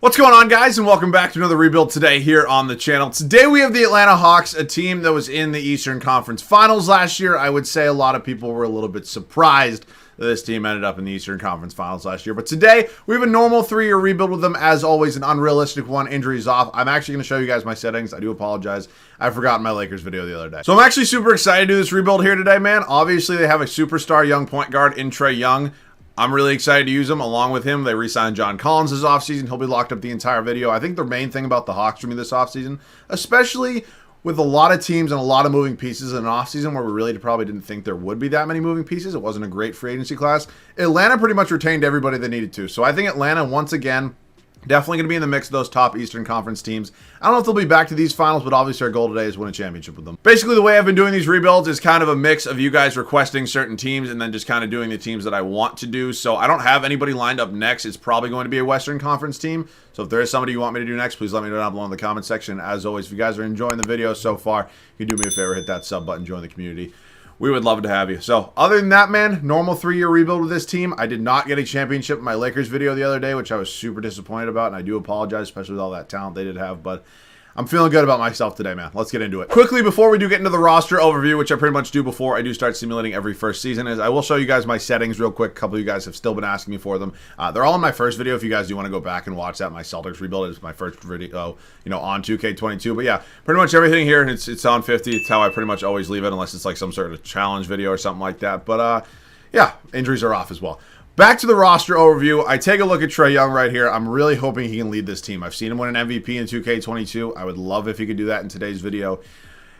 What's going on, guys, and welcome back to another rebuild today here on the channel. Today we have the Atlanta Hawks, a team that was in the Eastern Conference Finals last year. I would say a lot of people were a little bit surprised that this team ended up in the Eastern Conference Finals last year. But today we have a normal 3-year rebuild with them. As always, an unrealistic one, injuries off. I'm actually going to show you guys my settings. I do apologize. I forgot my Lakers video the other day. So I'm actually super excited to do this rebuild here today, man. Obviously, they have a superstar young point guard in Trae Young. I'm really excited to use him. Along with him, they re-signed John Collins this offseason. He'll be locked up the entire video. I think the main thing about the Hawks for me this offseason, especially with a lot of teams and a lot of moving pieces in an offseason where we really probably didn't think there would be that many moving pieces. It wasn't a great free agency class. Atlanta pretty much retained everybody they needed to. So I think Atlanta, once again, definitely going to be in the mix of those top Eastern Conference teams. I don't know if they'll be back to these finals, but obviously our goal today is win a championship with them. Basically, the way I've been doing these rebuilds is kind of a mix of you guys requesting certain teams and then just kind of doing the teams that I want to do. So I don't have anybody lined up next. It's probably going to be a Western Conference team. So if there is somebody you want me to do next, please let me know down below in the comment section. As always, if you guys are enjoying the video so far, you can do me a favor, hit that sub button, join the community. We would love to have you. So, other than that, man, normal 3-year rebuild with this team. I did not get a championship in my Lakers video the other day, which I was super disappointed about, and I do apologize, especially with all that talent they did have, but I'm feeling good about myself today, man. Let's get into it. Quickly, before we do get into the roster overview, which I pretty much do before I do start simulating every first season, is I will show you guys my settings real quick. A couple of you guys have still been asking me for them. They're all in my first video. If you guys do want to go back and watch that, my Celtics rebuild is my first video, on 2K22. But yeah, pretty much everything here, it's on 50. It's how I pretty much always leave it, unless it's like some sort of challenge video or something like that. But yeah, injuries are off as well. Back to the roster overview. I take a look at Trae Young right here. I'm really hoping he can lead this team. I've seen him win an MVP in 2K22. I would love if he could do that in today's video.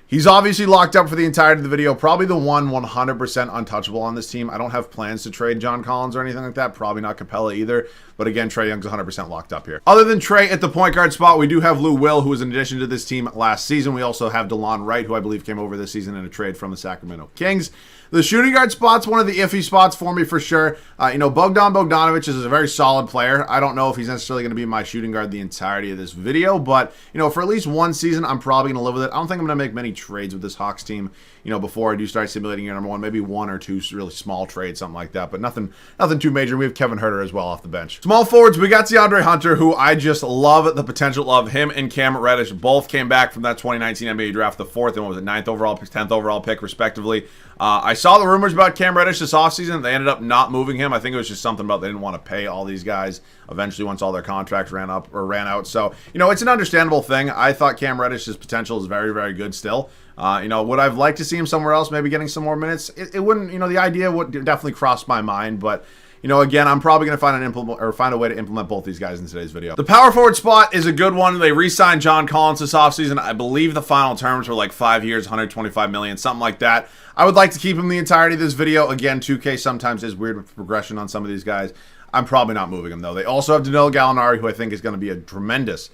He's obviously locked up for the entirety of the video. Probably the 100% untouchable on this team. I don't have plans to trade John Collins or anything like that. Probably not Capella either. But again, Trae Young's 100% locked up here. Other than Trae at the point guard spot, we do have Lou Will, who was an addition to this team last season. We also have DeLon Wright, who I believe came over this season in a trade from the Sacramento Kings. The shooting guard spot's one of the iffy spots for me for sure. Bogdan Bogdanovic is a very solid player. I don't know if he's necessarily going to be my shooting guard the entirety of this video, but, for at least one season, I'm probably going to live with it. I don't think I'm going to make many trades with this Hawks team, before I do start simulating year number one. Maybe 1 or 2 really small trades, something like that, but nothing too major. We have Kevin Huerter as well off the bench. Small forwards, we got DeAndre Hunter, who I just love the potential of. Him and Cam Reddish both came back from that 2019 NBA draft, the 4th and 9th overall, 10th overall pick, respectively. I saw the rumors about Cam Reddish this offseason. They ended up not moving him. I think it was just something about they didn't want to pay all these guys eventually once all their contracts ran out. So, it's an understandable thing. I thought Cam Reddish's potential is very, very good still. Would I've liked to see him somewhere else, maybe getting some more minutes? It wouldn't, the idea would definitely cross my mind, but again, I'm probably going to find a way to implement both these guys in today's video. The power forward spot is a good one. They re-signed John Collins this offseason. I believe the final terms were like 5 years, $125 million, something like that. I would like to keep him the entirety of this video. Again, 2K sometimes is weird with progression on some of these guys. I'm probably not moving him, though. They also have Danilo Gallinari, who I think is going to be a tremendous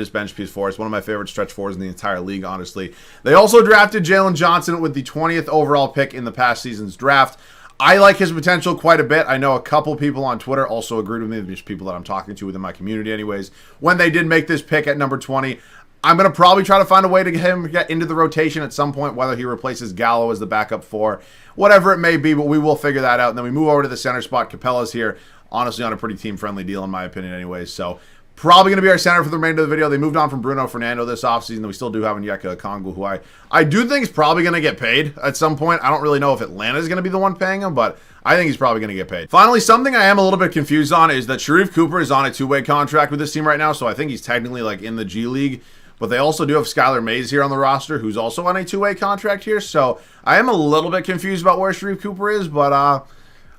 bench piece for us. One of my favorite stretch fours in the entire league, honestly. They also drafted Jalen Johnson with the 20th overall pick in the past season's draft. I like his potential quite a bit. I know a couple people on Twitter also agreed with me, just people that I'm talking to within my community anyways, when they did make this pick at number 20. I'm going to probably try to find a way to get him get into the rotation at some point, whether he replaces Gallo as the backup 4, whatever it may be, but we will figure that out. And then we move over to the center spot. Capella's here, honestly, on a pretty team-friendly deal in my opinion anyways, so probably going to be our center for the remainder of the video. They moved on from Bruno Fernando this offseason. We still do have Onyeka Okongwu, who I do think is probably going to get paid at some point. I don't really know if Atlanta is going to be the one paying him, but I think he's probably going to get paid. Finally, something I am a little bit confused on is that Sharife Cooper is on a 2-way contract with this team right now, so I think he's technically in the G League. But they also do have Skylar Mays here on the roster, who's also on a 2-way contract here. So I am a little bit confused about where Sharife Cooper is, but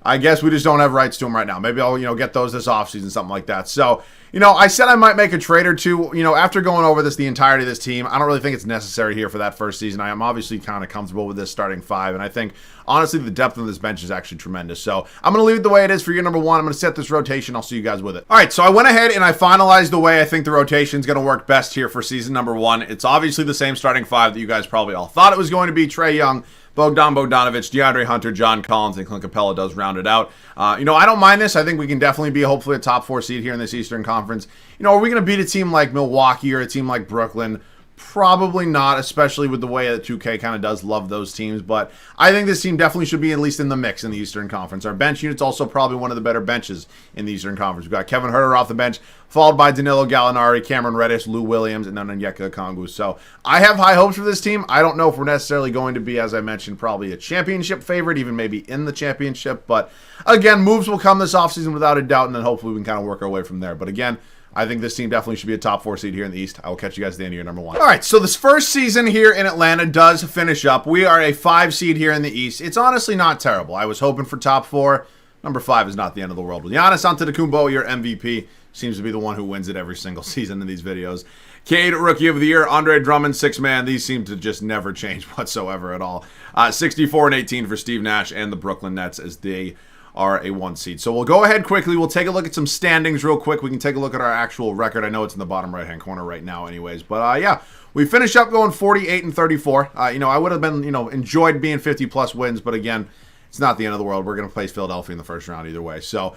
I guess we just don't have rights to him right now. Maybe I'll get those this offseason, something like that. So, I said I might make a trade or two. After going over the entirety of this team, I don't really think it's necessary here for that first season. I am obviously kind of comfortable with this starting 5, and I think, honestly, the depth of this bench is actually tremendous. So I'm going to leave it the way it is for year number 1. I'm going to set this rotation. I'll see you guys with it. All right, so I went ahead and I finalized the way I think the rotation is going to work best here for season number 1. It's obviously the same starting 5 that you guys probably all thought it was going to be. Trae Young, Bogdan Bogdanovic, DeAndre Hunter, John Collins, and Clint Capella does round it out. I don't mind this. I think we can definitely be hopefully a top 4 seed here in this Eastern Conference. Are we going to beat a team like Milwaukee or a team like Brooklyn? Probably not, especially with the way that 2K kind of does love those teams. But I think this team definitely should be at least in the mix in the Eastern Conference. Our bench unit's also probably one of the better benches in the Eastern Conference. We've got Kevin Huerter off the bench, followed by Danilo Gallinari, Cameron Reddish, Lou Williams, and then Onyeka Okongwu. So I have high hopes for this team. I don't know if we're necessarily going to be, as I mentioned, probably a championship favorite, even maybe in the championship. But again, moves will come this offseason without a doubt, and then hopefully we can kind of work our way from there. But again, I think this team definitely should be a top 4 seed here in the East. I will catch you guys at the end of year number 1. All right, so this first season here in Atlanta does finish up. We are a 5 seed here in the East. It's honestly not terrible. I was hoping for top 4. Number 5 is not the end of the world. With Giannis Antetokounmpo, your MVP, seems to be the one who wins it every single season in these videos. Cade, Rookie of the Year, Andre Drummond, 6 man. These seem to just never change whatsoever at all. 64 and 18 for Steve Nash and the Brooklyn Nets as they are a 1 seed. So we'll go ahead quickly. We'll take a look at some standings real quick. We can take a look at our actual record. I know it's in the bottom right-hand corner right now anyways. But yeah, we finished up going 48 and 34. I would have been, enjoyed being 50-plus wins. But again, it's not the end of the world. We're going to place Philadelphia in the first round either way. So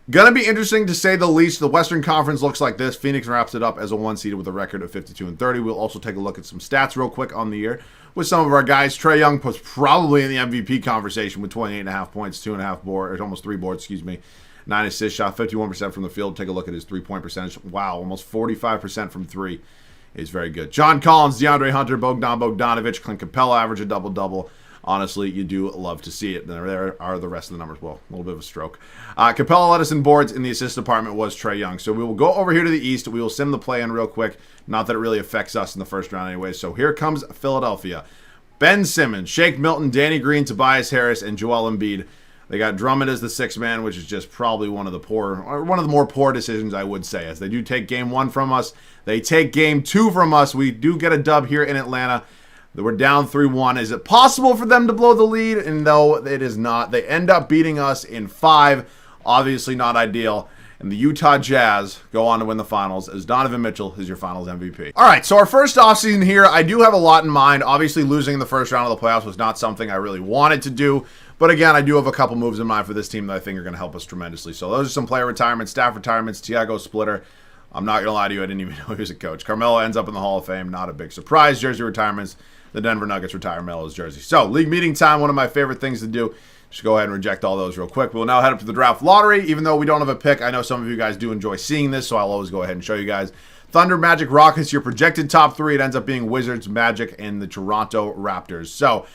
going to be interesting to say the least. The Western Conference looks like this. Phoenix wraps it up as a 1 seed with a record of 52 and 30. We'll also take a look at some stats real quick on the year with some of our guys. Trae Young was probably in the MVP conversation with 28.5 points, 2.5 boards, or almost 3 boards, 9 assists, shot 51% from the field. Take a look at his 3-point percentage. Wow, almost 45% from 3 is very good. John Collins, DeAndre Hunter, Bogdan Bogdanovic, Clint Capella average a double-double. Honestly, you do love to see it. There are the rest of the numbers. Well, a little bit of a stroke. Capella led us in boards in the assist department was Trae Young. So we will go over here to the East. We will sim the play in real quick. Not that it really affects us in the first round anyway. So here comes Philadelphia. Ben Simmons, Shake Milton, Danny Green, Tobias Harris, and Joel Embiid. They got Drummond as the 6th man, which is just probably one of the more poor decisions, I would say, as they do take game 1 from us. They take game 2 from us. We do get a dub here in Atlanta. We're down 3-1. Is it possible for them to blow the lead? And no, it is not. They end up beating us in 5. Obviously not ideal. And the Utah Jazz go on to win the finals as Donovan Mitchell is your finals MVP. All right, so our first offseason here, I do have a lot in mind. Obviously, losing in the first round of the playoffs was not something I really wanted to do. But again, I do have a couple moves in mind for this team that I think are going to help us tremendously. So those are some player retirements, staff retirements, Tiago Splitter. I'm not going to lie to you, I didn't even know he was a coach. Carmelo ends up in the Hall of Fame. Not a big surprise. Jersey retirements. The Denver Nuggets retire Melo's jersey. So, league meeting time, one of my favorite things to do. Just go ahead and reject all those real quick. We'll now head up to the draft lottery. Even though we don't have a pick, I know some of you guys do enjoy seeing this, so I'll always go ahead and show you guys. Thunder, Magic, Rockets, your projected top 3. It ends up being Wizards, Magic, and the Toronto Raptors. So,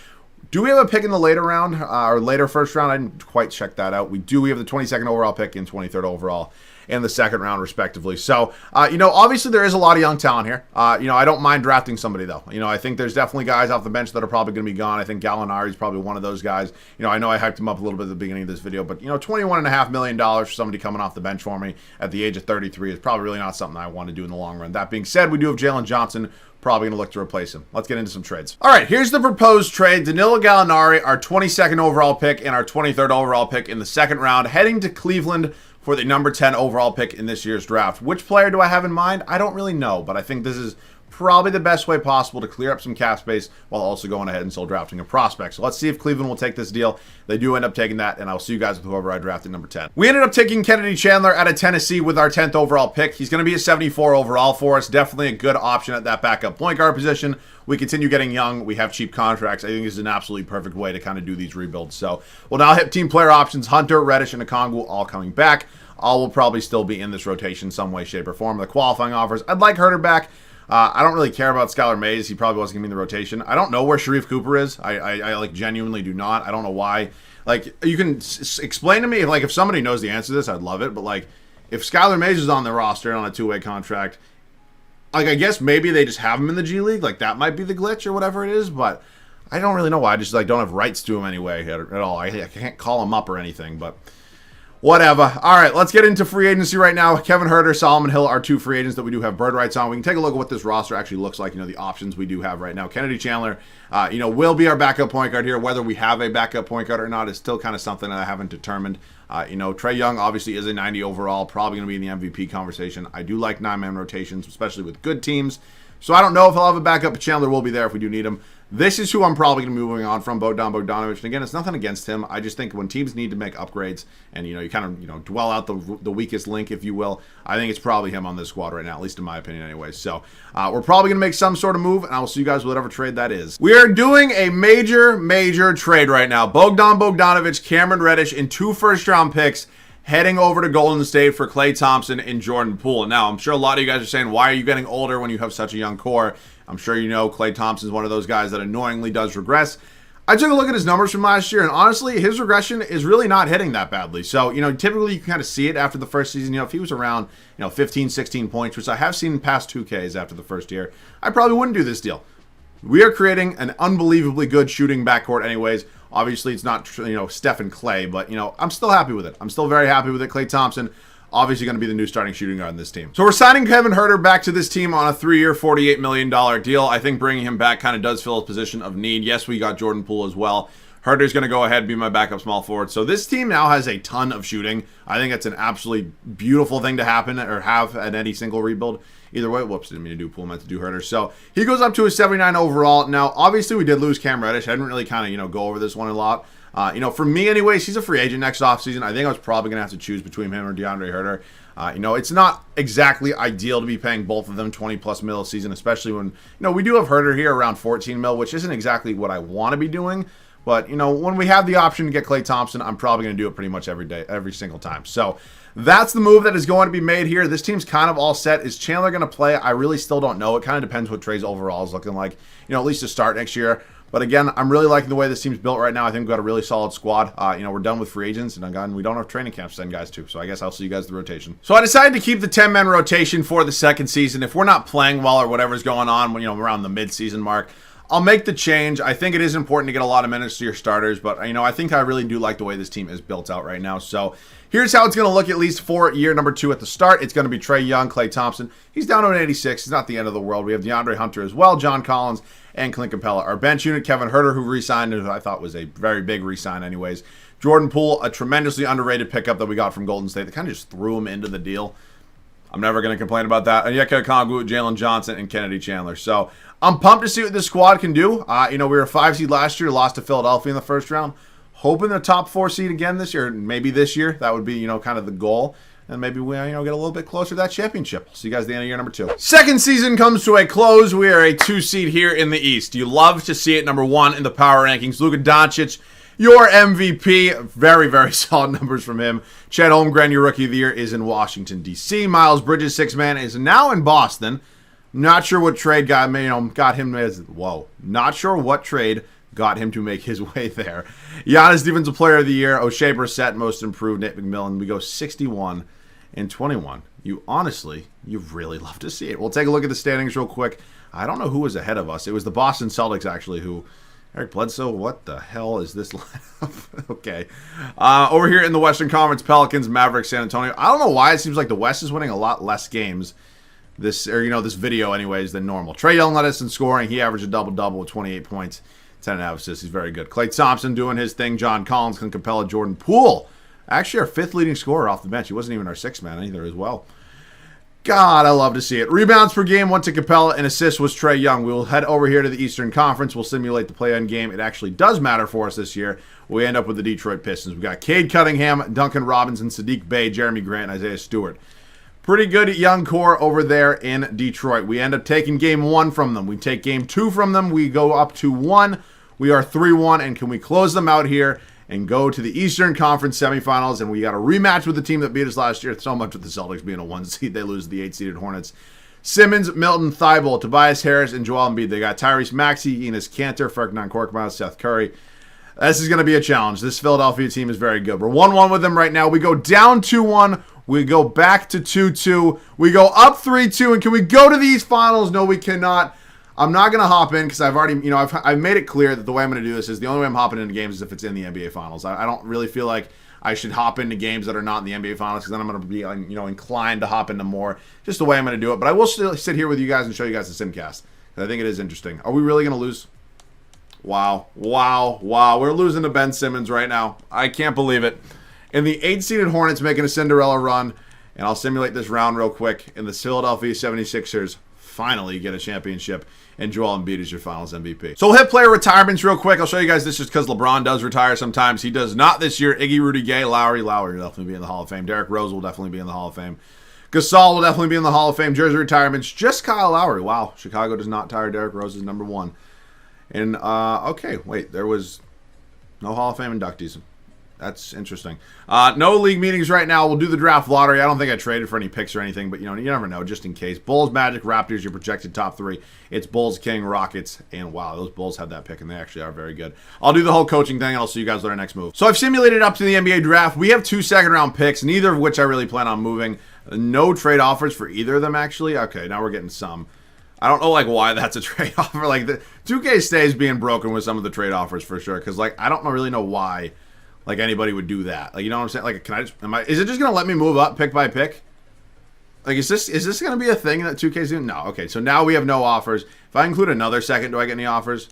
do we have a pick in the later round, or later first round? I didn't quite check that out. We do. We have the 22nd overall pick and 23rd overall in the second round, respectively. So, obviously there is a lot of young talent here. I don't mind drafting somebody, though. I think there's definitely guys off the bench that are probably going to be gone. I think Gallinari is probably one of those guys. I know I hyped him up a little bit at the beginning of this video, but, $21.5 million for somebody coming off the bench for me at the age of 33 is probably really not something I want to do in the long run. That being said, we do have Jalen Johnson, probably going to look to replace him. Let's get into some trades. All right, here's the proposed trade. Danilo Gallinari, our 22nd overall pick and our 23rd overall pick in the second round, heading to Cleveland for the number 10 overall pick in this year's draft. Which player do I have in mind? I don't really know, but I think this is probably the best way possible to clear up some cap space while also going ahead and still drafting a prospect. So let's see if Cleveland will take this deal. They do end up taking that, and I'll see you guys with whoever I drafted number 10. We ended up taking Kennedy Chandler out of Tennessee with our 10th overall pick. He's going to be a 74 overall for us. Definitely a good option at that backup point guard position. We continue getting young. We have cheap contracts. I think this is an absolutely perfect way to kind of do these rebuilds. So we'll now hit team player options. Hunter, Reddish, and Okongwu all coming back. All will probably still be in this rotation some way, shape, or form. The qualifying offers, I'd like Herter back. I don't really care about Skylar Mays. He probably wasn't going to be in the rotation. I don't know where Sharif Cooper is. I like genuinely do not. I don't know why. Like, you can explain to me if somebody knows the answer to this, I'd love it. But like, if Skylar Mays is on the roster on a 2-way contract, like, I guess maybe they just have him in the G League. Like, that might be the glitch or whatever it is. But I don't really know why. I just don't have rights to him anyway at all. I can't call him up or anything. But whatever. All right, let's get into free agency right now. Kevin Huerter, Solomon Hill are 2 free agents that we do have bird rights on. We can take a look at what this roster actually looks like, the options we do have right now. Kennedy Chandler, will be our backup point guard here. Whether we have a backup point guard or not is still kind of something that I haven't determined. Trae Young obviously is a 90 overall, probably going to be in the MVP conversation. I do like 9-man rotations, especially with good teams. So I don't know if I'll have a backup, but Chandler will be there if we do need him. This is who I'm probably going to be moving on from, Bogdanovich. And again, it's nothing against him. I just think when teams need to make upgrades and, you kind of, dwell out the weakest link, if you will, I think it's probably him on this squad right now, at least in my opinion anyway. So we're probably going to make some sort of move, and I will see you guys with whatever trade that is. We are doing a major trade right now. Bogdanovich, Cameron Reddish, and 2 first-round picks heading over to Golden State for Klay Thompson and Jordan Poole. Now, I'm sure a lot of you guys are saying, why are you getting older when you have such a young core? I'm sure you know Klay Thompson is one of those guys that annoyingly does regress. I took a look at his numbers from last year, and honestly, his regression is really not hitting that badly. So, typically you can kind of see it after the first season. If he was around, 15, 16 points, which I have seen in past 2Ks after the first year, I probably wouldn't do this deal. We are creating an unbelievably good shooting backcourt anyways. Obviously, it's not, Steph and Klay, but, I'm still happy with it. I'm still very happy with it. Klay Thompson, obviously going to be the new starting shooting guard in this team. So we're signing Kevin Huerter back to this team on a 3-year, $48 million deal. I think bringing him back kind of does fill a position of need. Yes, we got Jordan Poole as well. Huerter's going to go ahead and be my backup small forward. So this team now has a ton of shooting. I think it's an absolutely beautiful thing to happen or have at any single rebuild. Either way, whoops, didn't mean to do Poole, meant to do Huerter. So he goes up to a 79 overall. Now, obviously, we did lose Cam Reddish. I didn't really kind of, go over this one a lot. For me anyways, he's a free agent next offseason. I think I was probably going to have to choose between him or DeAndre Huerter. It's not exactly ideal to be paying both of them 20+ mil a season, especially when, we do have Huerter here around 14 mil, which isn't exactly what I want to be doing. But, when we have the option to get Klay Thompson, I'm probably going to do it pretty much every day, every single time. So that's the move that is going to be made here. This team's kind of all set. Is Chandler going to play? I really still don't know. It kind of depends what Trae's overall is looking like, at least to start next year. But again, I'm really liking the way this team's built right now. I think we've got a really solid squad. We're done with free agents, and again, we don't have training camps to send guys to. So I guess I'll see you guys the rotation. So I decided to keep the 10-man rotation for the second season. If we're not playing well or whatever's going on, around the mid-season mark, I'll make the change. I think it is important to get a lot of minutes to your starters, but I think I really do like the way this team is built out right now. So here's how it's going to look at least for year number 2 at the start. It's going to be Trae Young, Klay Thompson. He's down to an 86. It's not the end of the world. We have DeAndre Hunter as well, John Collins, and Clint Capella. Our bench unit, Kevin Huerter, who re-signed, who I thought was a very big re-sign anyways. Jordan Poole, a tremendously underrated pickup that we got from Golden State. They kind of just threw him into the deal. I'm never going to complain about that. Onyeka Okongwu, Jalen Johnson, and Kennedy Chandler. So I'm pumped to see what this squad can do. We were a 5 seed last year, lost to Philadelphia in the first round. Hoping the top 4 seed again this year, maybe this year. That would be, kind of the goal. And maybe we, get a little bit closer to that championship. See you guys at the end of year number 2. Second season comes to a close. We are a 2 seed here in the East. You love to see it. Number 1 in the power rankings. Luka Doncic, your MVP. Very, very solid numbers from him. Chet Holmgren, your rookie of the year, is in Washington, D.C. Miles Bridges, 6-man, is now in Boston. Not sure what trade got him as, not sure what trade got him to make his way there. Giannis Defensive Player of the Year. O'Shea Brissett, Most Improved. Nate McMillan. We go 61 and 21. You really love to see it. We'll take a look at the standings real quick. I don't know who was ahead of us. It was the Boston Celtics, actually, who... Eric Bledsoe, what the hell is this lineup? Okay. Over here in the Western Conference, Pelicans, Mavericks, San Antonio. I don't know why it seems like the West is winning a lot less games this video anyways than normal. Trae Young led us in scoring. He averaged a double-double with 28 points, 10.5 assists. He's very good. Klay Thompson doing his thing. John Collins, Clint Capella, Jordan Poole. Actually, our 5th leading scorer off the bench. He wasn't even our 6th man either as well. God, I love to see it. Rebounds per game went to Capella, and assists was Trae Young. We will head over here to the Eastern Conference. We'll simulate the play-in game. It actually does matter for us this year. We end up with the Detroit Pistons. We've got Cade Cunningham, Duncan Robinson, Sadiq Bey, Jeremy Grant, and Isaiah Stewart. Pretty good young core over there in Detroit. We end up taking game 1 from them. We take game 2 from them. We go up to 1. We are 3-1, and can we close them out here and go to the Eastern Conference semifinals? And we got a rematch with the team that beat us last year. So much with the Celtics being a 1 seed. They lose to the 8-seeded Hornets. Simmons, Milton, Thibault, Tobias Harris, and Joel Embiid. They got Tyrese Maxey, Enes Kanter, Ferdinand Korkmaz, Seth Curry. This is going to be a challenge. This Philadelphia team is very good. We're 1-1 with them right now. We go down 2-1. We go back to 2-2. We go up 3-2. And can we go to these finals? No, we cannot. I'm not going to hop in because I've already, I've made it clear that the way I'm going to do this is the only way I'm hopping into games is if it's in the NBA Finals. I don't really feel like I should hop into games that are not in the NBA Finals because then I'm going to be, inclined to hop into more. Just the way I'm going to do it. But I will still sit here with you guys and show you guys the simcast. I think it is interesting. Are we really going to lose? Wow. We're losing to Ben Simmons right now. I can't believe it. And the 8-seeded Hornets making a Cinderella run. And I'll simulate this round real quick. And the Philadelphia 76ers finally get a championship, and Joel Embiid is your Finals MVP. So we'll hit player retirements real quick. I'll show you guys this just because LeBron does retire sometimes. He does not this year. Iggy, Rudy Gay, Lowry will definitely be in the Hall of Fame. Derrick Rose will definitely be in the Hall of Fame. Gasol will definitely be in the Hall of Fame. Jersey retirements, just Kyle Lowry. Wow, Chicago does not tire Derrick Rose is number 1. And, okay, wait, there was no Hall of Fame inductees. That's interesting. No league meetings right now. We'll do the draft lottery. I don't think I traded for any picks or anything, but, you never know, just in case. Bulls, Magic, Raptors, your projected top 3. It's Bulls, King, Rockets, and wow, those Bulls had that pick, and they actually are very good. I'll do the whole coaching thing, and I'll see you guys later next move. So I've simulated up to the NBA draft. We have 2 second-round picks, neither of which I really plan on moving. No trade offers for either of them, actually. Okay, now we're getting some. I don't know, why that's a trade offer. The 2K stays being broken with some of the trade offers for sure, because, I don't really know why, anybody would do that. You know what I'm saying? Can I just, is it just going to let me move up pick by pick? Is this going to be a thing that 2K's doing? No. Okay, so now we have no offers. If I include another second, do I get any offers?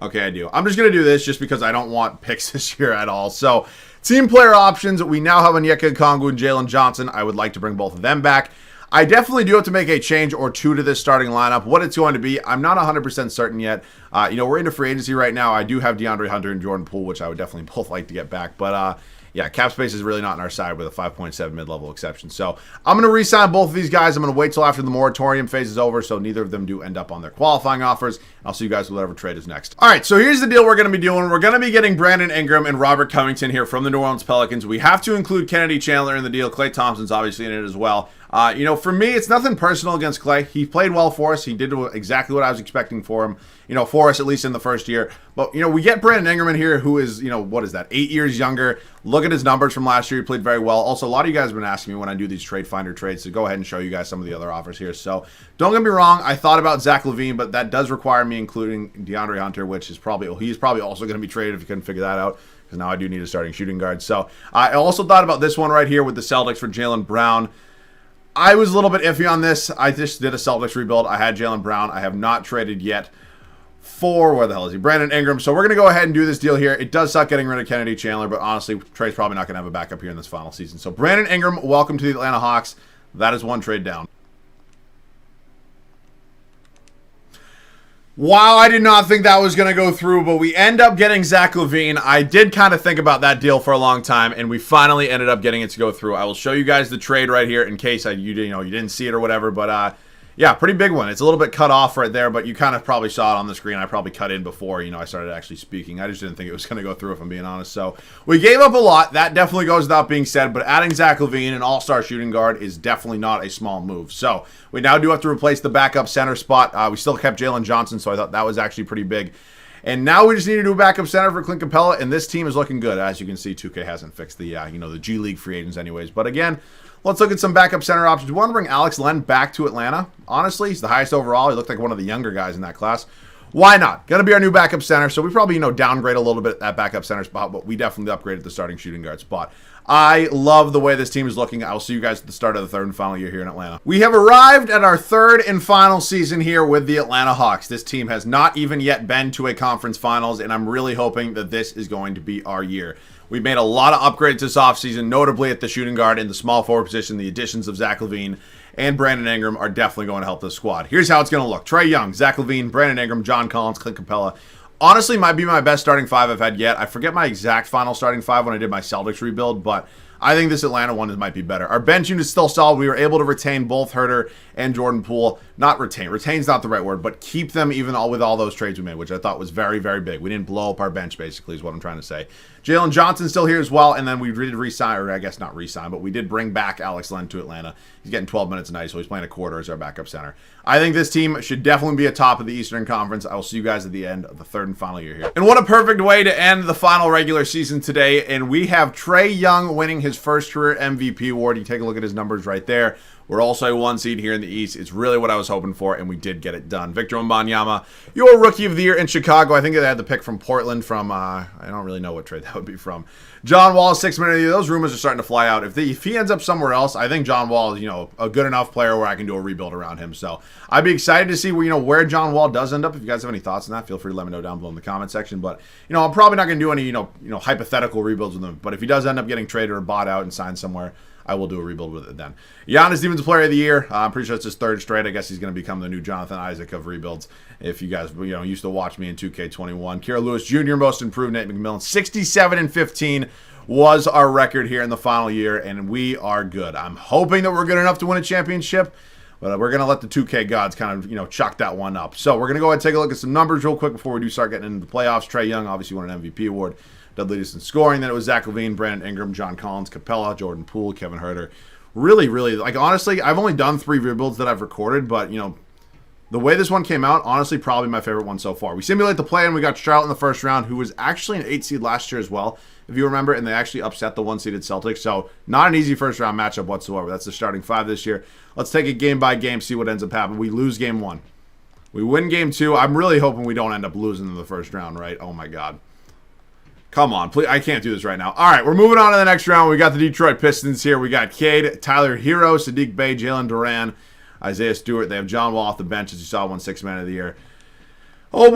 Okay, I do. I'm just going to do this just because I don't want picks this year at all. So, team player options. We now have Onyeka Okongwu and Jalen Johnson. I would like to bring both of them back. I definitely do have to make a change or 2 to this starting lineup. What it's going to be, I'm not 100% certain yet. We're into free agency right now. I do have DeAndre Hunter and Jordan Poole, which I would definitely both like to get back. But, yeah, cap space is really not on our side with a 5.7 mid-level exception. So I'm going to re-sign both of these guys. I'm going to wait till after the moratorium phase is over so neither of them do end up on their qualifying offers. I'll see you guys with whatever trade is next. All right, so here's the deal we're going to be doing. We're going to be getting Brandon Ingram and Robert Covington here from the New Orleans Pelicans. We have to include Kennedy Chandler in the deal. Klay Thompson's obviously in it as well. For me, it's nothing personal against Klay. He played well for us. He did exactly what I was expecting for him, for us at least in the first year. But, we get Brandon Ingram in here who is, what is that, 8 years younger. Look at his numbers from last year. He played very well. Also, a lot of you guys have been asking me when I do these trade finder trades to go ahead and show you guys some of the other offers here. So, don't get me wrong. I thought about Zach LaVine, but that does require me including DeAndre Hunter, which is he's probably also going to be traded if you couldn't figure that out. Because now I do need a starting shooting guard. So, I also thought about this one right here with the Celtics for Jaylen Brown. I was a little bit iffy on this. I just did a Celtics rebuild. I had Jaylen Brown. I have not traded yet for, where the hell is he? Brandon Ingram. So we're going to go ahead and do this deal here. It does suck getting rid of Kennedy Chandler, but honestly, Trae's probably not going to have a backup here in this final season. So Brandon Ingram, welcome to the Atlanta Hawks. That is one trade down. Wow, I did not think that was going to go through, but we end up getting Zach LaVine. I did kind of think about that deal for a long time, and we finally ended up getting it to go through. I will show you guys the trade right here in case you didn't see it or whatever, but yeah, pretty big one. It's a little bit cut off right there, but you kind of probably saw it on the screen. I probably cut in before, I started actually speaking. I just didn't think it was going to go through, if I'm being honest. So we gave up a lot. That definitely goes without being said, but adding Zach LaVine, an all-star shooting guard, is definitely not a small move. So we now do have to replace the backup center spot. We still kept Jalen Johnson, so I thought that was actually pretty big. And now we just need to do a backup center for Clint Capella, and this team is looking good. As you can see, 2K hasn't fixed the, the G League free agents anyways. But again, let's look at some backup center options. We want to bring Alex Len back to Atlanta. Honestly, he's the highest overall. He looked like one of the younger guys in that class. Why not? Going to be our new backup center. So we probably, downgrade a little bit at that backup center spot, but we definitely upgraded the starting shooting guard spot. I love the way this team is looking. I will see you guys at the start of the third and final year here in Atlanta. We have arrived at our third and final season here with the Atlanta Hawks. This team has not even yet been to a conference finals, and I'm really hoping that this is going to be our year. We've made a lot of upgrades this offseason, notably at the shooting guard and the small forward position. The additions of Zach LaVine and Brandon Ingram are definitely going to help this squad. Here's how it's going to look. Trae Young, Zach LaVine, Brandon Ingram, John Collins, Clint Capella. Honestly, might be my best starting 5 I've had yet. I forget my exact final starting 5 when I did my Celtics rebuild, but I think this Atlanta one might be better. Our bench unit is still solid. We were able to retain both Herter and Jordan Poole. Not retain. Retain's not the right word, but keep them even with all those trades we made, which I thought was very, very big. We didn't blow up our bench, basically, is what I'm trying to say. Jalen Johnson's still here as well, and then we did re-sign, or I guess not re-sign, but we did bring back Alex Len to Atlanta. He's getting 12 minutes a night, so he's playing a quarter as our backup center. I think this team should definitely be atop of the Eastern Conference. I will see you guys at the end of the third and final year here. And what a perfect way to end the final regular season today, and we have Trae Young winning his first career MVP award. You take a look at his numbers right there. We're also a 1 seed here in the East. It's really what I was hoping for, and we did get it done. Victor Wembanyama, your Rookie of the Year in Chicago. I think they had the pick from Portland from, I don't really know what trade that would be from. John Wall, 6-minute of the year. Those rumors are starting to fly out. If he ends up somewhere else, I think John Wall is, a good enough player where I can do a rebuild around him. So I'd be excited to see where John Wall does end up. If you guys have any thoughts on that, feel free to let me know down below in the comment section. But, I'm probably not going to do any, hypothetical rebuilds with him. But if he does end up getting traded or bought out and signed somewhere, I will do a rebuild with it then. Giannis Defensive Player of the Year. I'm pretty sure it's his third straight. I guess he's going to become the new Jonathan Isaac of rebuilds. If you guys used to watch me in 2K21. Kira Lewis Jr. Most Improved. Nate McMillan. 67-15 was our record here in the final year, and we are good. I'm hoping that we're good enough to win a championship, but we're going to let the 2K gods kind of, chuck that one up. So we're going to go ahead and take a look at some numbers real quick before we do start getting into the playoffs. Trae Young obviously won an MVP award. Dud leaders in scoring. Then it was Zach LaVine, Brandon Ingram, John Collins, Capella, Jordan Poole, Kevin Huerter. Really, honestly, I've only done 3 rebuilds that I've recorded, but, the way this one came out, honestly, probably my favorite one so far. We simulate the play-in. We got Charlotte in the first round, who was actually an 8 seed last year as well, if you remember, and they actually upset the 1-seeded Celtics. So not an easy first-round matchup whatsoever. That's the starting 5 this year. Let's take it game by game, see what ends up happening. We lose game 1. We win game 2. I'm really hoping we don't end up losing in the first round, right? Oh, my God. Come on, please. I can't do this right now. All right, we're moving on to the next round. We got the Detroit Pistons here. We got Cade, Tyler Hero, Sadiq Bey, Jalen Duran, Isaiah Stewart. They have John Wall off the bench, as you saw, won 6th Man of the Year. Oh,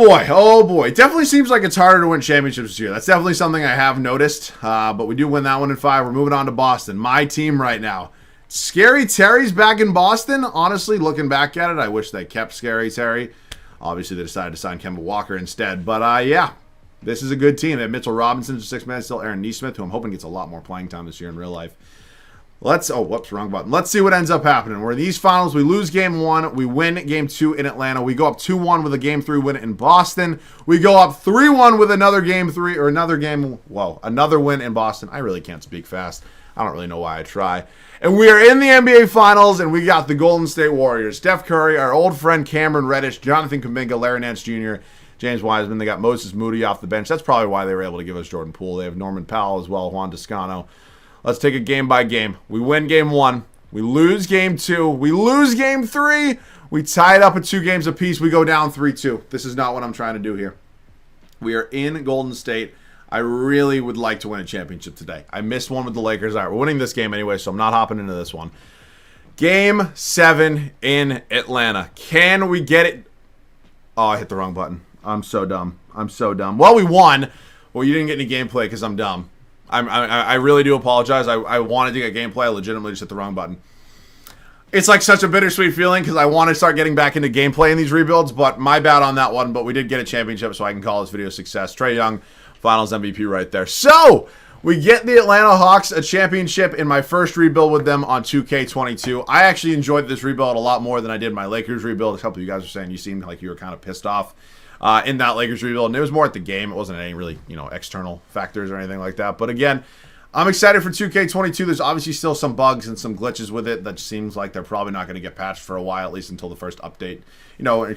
boy. It definitely seems like it's harder to win championships this year. That's definitely something I have noticed, but we do win that one in 5. We're moving on to Boston. My team right now. Scary Terry's back in Boston. Honestly, looking back at it, I wish they kept Scary Terry. Obviously, they decided to sign Kemba Walker instead, but yeah. This is a good team. They have Mitchell Robinson, 6th man, still Aaron Nesmith, who I'm hoping gets a lot more playing time this year in real life. Wrong button. Let's see what ends up happening. We're in these finals. We lose game 1. We win game 2 in Atlanta. We go up 2-1 with a game 3 win in Boston. We go up 3-1 with another win in Boston. I really can't speak fast. I don't really know why I try. And we are in the NBA Finals, and we got the Golden State Warriors. Steph Curry, our old friend Cameron Reddish, Jonathan Kuminga, Larry Nance Jr., James Wiseman. They got Moses Moody off the bench. That's probably why they were able to give us Jordan Poole. They have Norman Powell as well, Juan Toscano. Let's take it game by game. We win game 1. We lose game 2. We lose game 3. We tie it up at 2 games apiece. We go down 3-2. This is not what I'm trying to do here. We are in Golden State. I really would like to win a championship today. I missed one with the Lakers. All right, we're winning this game anyway, so I'm not hopping into this one. Game 7 in Atlanta. Can we get it? Oh, I hit the wrong button. I'm so dumb. Well, we won. Well, you didn't get any gameplay because I'm dumb. I really do apologize. I wanted to get gameplay. I legitimately just hit the wrong button. It's like such a bittersweet feeling because I want to start getting back into gameplay in these rebuilds, but my bad on that one. But we did get a championship, so I can call this video a success. Trae Young, Finals MVP right there. So we get the Atlanta Hawks a championship in my first rebuild with them on 2K22. I actually enjoyed this rebuild a lot more than I did my Lakers rebuild. A couple of you guys were saying you seemed like you were kind of pissed off in that Lakers rebuild, and it was more at the game. It wasn't any really, external factors or anything like that. But again, I'm excited for 2K22. There's obviously still some bugs and some glitches with it that seems like they're probably not going to get patched for a while, at least until the first update,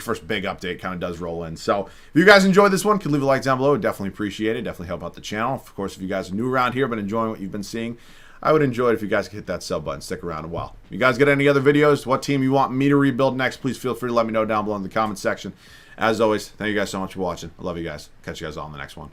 first big update kind of does roll in. So if you guys enjoyed this one, could leave a like down below. Definitely appreciate it. Definitely help out the channel. Of course, if you guys are new around here but enjoying what you've been seeing, I would enjoy it if you guys could hit that sub button. Stick around a while. If you guys get any other videos, what team you want me to rebuild next, please feel free to let me know down below in the comment section. As always, thank you guys so much for watching. I love you guys. Catch you guys all in the next one.